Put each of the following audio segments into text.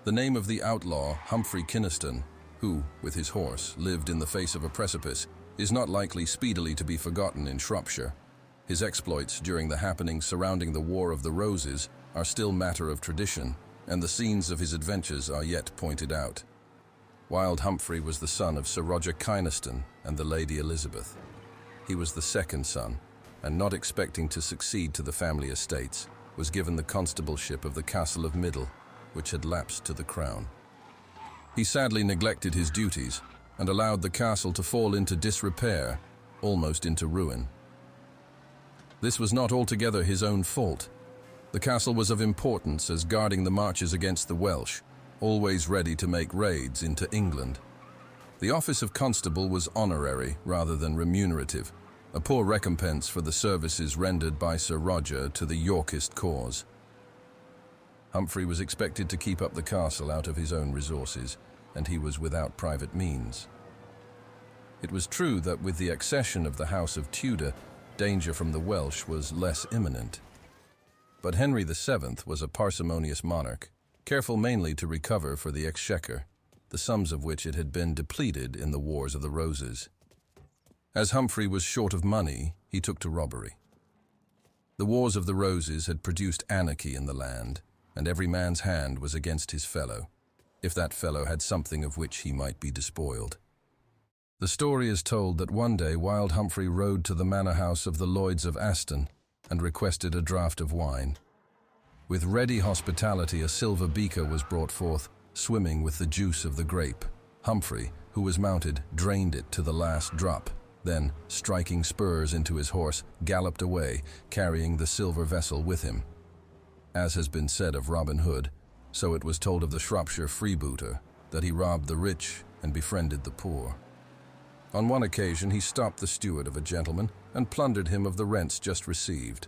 The name of the outlaw, Humphrey Kynaston, who, with his horse, lived in the face of a precipice, is not likely speedily to be forgotten in Shropshire. His exploits during the happenings surrounding the War of the Roses are still matter of tradition, and the scenes of his adventures are yet pointed out. Wild Humphrey was the son of Sir Roger Kynaston and the Lady Elizabeth. He was the second son, and not expecting to succeed to the family estates, was given the constableship of the Castle of Middle, which had lapsed to the crown. He sadly neglected his duties and allowed the castle to fall into disrepair, almost into ruin. This was not altogether his own fault. The castle was of importance as guarding the marches against the Welsh, always ready to make raids into England. The office of constable was honorary rather than remunerative, a poor recompense for the services rendered by Sir Roger to the Yorkist cause. Humphrey was expected to keep up the castle out of his own resources, and he was without private means. It was true that with the accession of the House of Tudor, danger from the Welsh was less imminent. But Henry VII was a parsimonious monarch, careful mainly to recover for the exchequer, the sums of which it had been depleted in the Wars of the Roses. As Humphrey was short of money, he took to robbery. The Wars of the Roses had produced anarchy in the land, and every man's hand was against his fellow, if that fellow had something of which he might be despoiled. The story is told that one day Wild Humphrey rode to the manor house of the Lloyds of Aston and requested a draught of wine. With ready hospitality, a silver beaker was brought forth, swimming with the juice of the grape. Humphrey, who was mounted, drained it to the last drop, then, striking spurs into his horse, galloped away, carrying the silver vessel with him. As has been said of Robin Hood, so it was told of the Shropshire freebooter, that he robbed the rich and befriended the poor. On one occasion he stopped the steward of a gentleman and plundered him of the rents just received.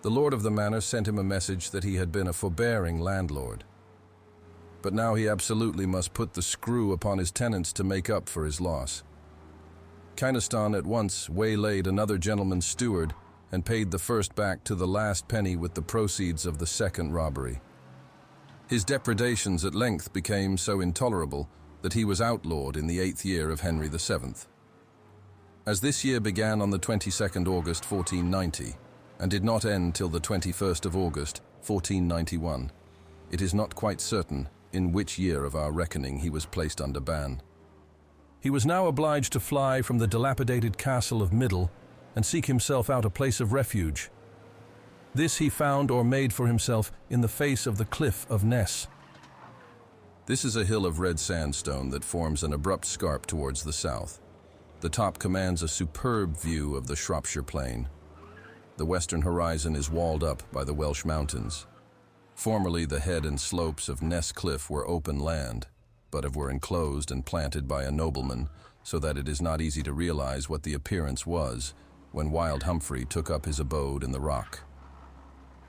The lord of the manor sent him a message that he had been a forbearing landlord. But now he absolutely must put the screw upon his tenants to make up for his loss. Kynaston at once waylaid another gentleman's steward and paid the first back to the last penny with the proceeds of the second robbery. His depredations at length became so intolerable that he was outlawed in the 8th year of Henry VII. As this year began on the 22nd August 1490 and did not end till the 21st of August 1491, it is not quite certain in which year of our reckoning he was placed under ban. He was now obliged to fly from the dilapidated castle of Middle and seek himself out a place of refuge. This he found or made for himself in the face of the cliff of Ness. This is a hill of red sandstone that forms an abrupt scarp towards the south. The top commands a superb view of the Shropshire plain. The western horizon is walled up by the Welsh mountains. Formerly the head and slopes of Ness Cliff were open land, but were enclosed and planted by a nobleman, so that it is not easy to realize what the appearance was when Wild Humphrey took up his abode in the rock.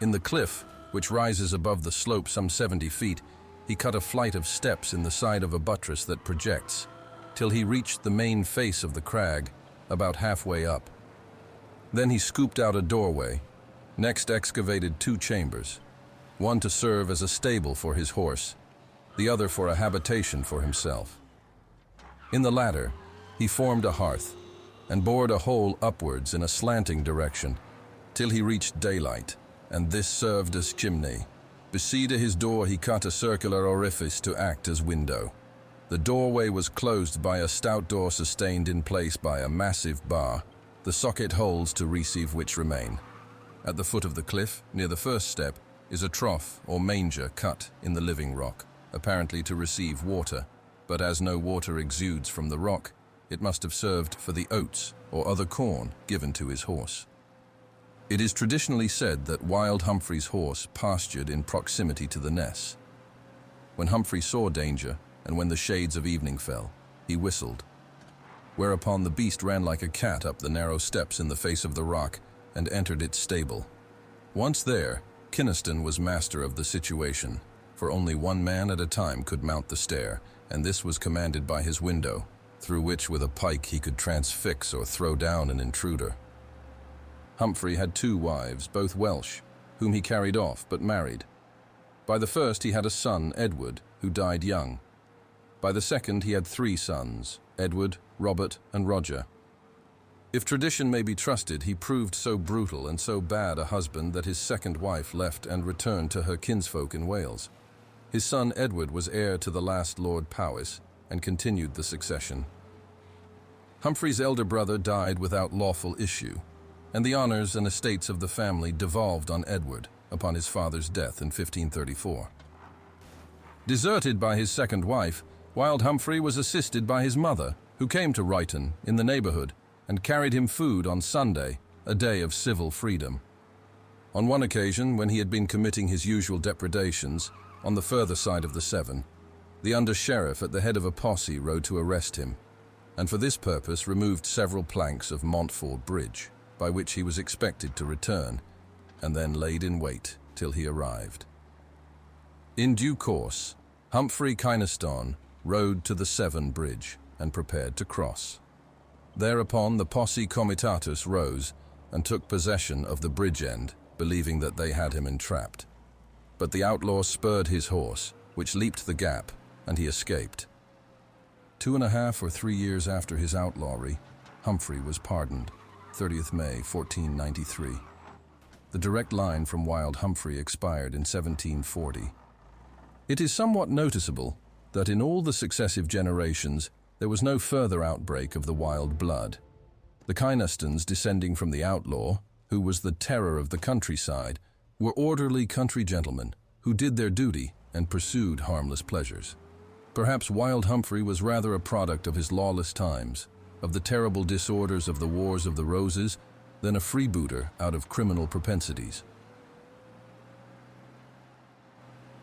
In the cliff, which rises above the slope some 70 feet, he cut a flight of steps in the side of a buttress that projects, till he reached the main face of the crag, about halfway up. Then he scooped out a doorway, next excavated 2 chambers, one to serve as a stable for his horse, the other for a habitation for himself. In the latter, he formed a hearth, and bored a hole upwards in a slanting direction, till he reached daylight, and this served as chimney. Beside his door he cut a circular orifice to act as window. The doorway was closed by a stout door sustained in place by a massive bar, the socket holes to receive which remain. At the foot of the cliff, near the first step, is a trough or manger cut in the living rock, apparently to receive water, but as no water exudes from the rock, it must have served for the oats or other corn given to his horse. It is traditionally said that Wild Humphrey's horse pastured in proximity to the Ness. When Humphrey saw danger, and when the shades of evening fell, he whistled, whereupon the beast ran like a cat up the narrow steps in the face of the rock and entered its stable. Once there, Kynaston was master of the situation, for only one man at a time could mount the stair, and this was commanded by his window, through which with a pike he could transfix or throw down an intruder. Humphrey had 2 wives, both Welsh, whom he carried off but married. By the first, he had a son, Edward, who died young. By the second, he had 3 sons, Edward, Robert, and Roger. If tradition may be trusted, he proved so brutal and so bad a husband that his second wife left and returned to her kinsfolk in Wales. His son Edward was heir to the last Lord Powys and continued the succession. Humphrey's elder brother died without lawful issue, and the honours and estates of the family devolved on Edward upon his father's death in 1534. Deserted by his second wife, Wild Humphrey was assisted by his mother, who came to Ryton in the neighbourhood and carried him food on Sunday, a day of civil freedom. On one occasion, when he had been committing his usual depredations on the further side of the Severn, the under-sheriff at the head of a posse rode to arrest him, and for this purpose removed several planks of Montford Bridge, by which he was expected to return, and then laid in wait till he arrived. In due course, Humphrey Kynaston rode to the Severn Bridge and prepared to cross. Thereupon the posse comitatus rose and took possession of the bridge end, believing that they had him entrapped. But the outlaw spurred his horse, which leaped the gap, and he escaped. 2.5 or 3 years after his outlawry, Humphrey was pardoned, 30th May 1493. The direct line from Wild Humphrey expired in 1740. It is somewhat noticeable that in all the successive generations there was no further outbreak of the wild blood. The Kynastons, descending from the outlaw, who was the terror of the countryside, were orderly country gentlemen who did their duty and pursued harmless pleasures. Perhaps Wild Humphrey was rather a product of his lawless times, of the terrible disorders of the Wars of the Roses, than a freebooter out of criminal propensities.